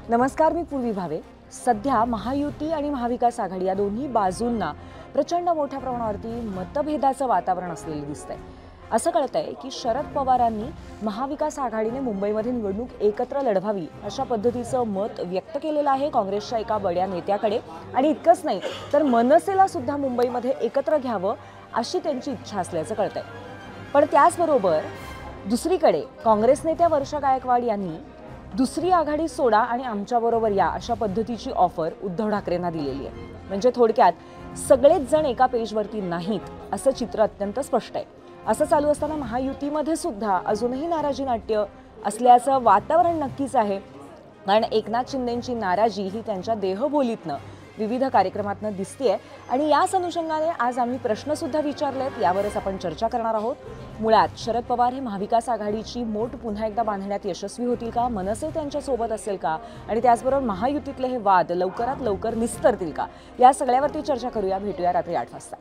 नमस्कार, मी पूर्वी भावे। सध्या महायुती आणि महाविकास आघाडी या दोन्ही बाजूंना प्रचंड मोठ्या प्रमाणावरती मतभेदाचं वातावरण असलेलं दिसतंय। असं कळतंय की शरद पवारांनी महाविकास आघाडीने मुंबईमध्ये निवडणूक एकत्र लढवावी अशा पद्धतीचं मत व्यक्त केलेलं आहे काँग्रेसच्या एका बड्या नेत्याकडे। आणि इतकंच नाही तर मनसेला सुद्धा मुंबईमध्ये एकत्र घ्यावं अशी त्यांची इच्छा असल्याचं कळतंय। पण त्याचबरोबर दुसरीकडे काँग्रेस नेत्या वर्षा गायकवाड यांनी दुसरी आघाडी सोडा आणि आमच्याबरोबर या अशा पद्धतीची ऑफर उद्धव ठाकरेंना दिलेली आहे। म्हणजे थोडक्यात सगळेच जण एका पेजवरती नाहीत असं चित्र अत्यंत स्पष्ट आहे। असं चालू असताना महायुतीमध्ये सुद्धा अजूनही नाराजी नाट्य असल्याचं वातावरण नक्कीच आहे। कारण एकनाथ शिंदेंची नाराजी ही त्यांच्या देहबोलीतनं विविध कार्यक्रमातनं दिसतेय। आणि याच अनुषंगाने आज आम्ही प्रश्न सुद्धा विचारलेत, यावरच आपण चर्चा करणार आहोत। मुळात शरद पवार हे महाविकास आघाडीची मोठ पुन्हा एकदा बांधण्यात यशस्वी होतील का? मनसे त्यांच्या सोबत असेल का? आणि त्याचबरोबर महायुतीतले हे वाद लवकरात लवकर निस्तरतील का? या सगळ्यावरती चर्चा करूया। भेटूया रात्री 8 वाजता।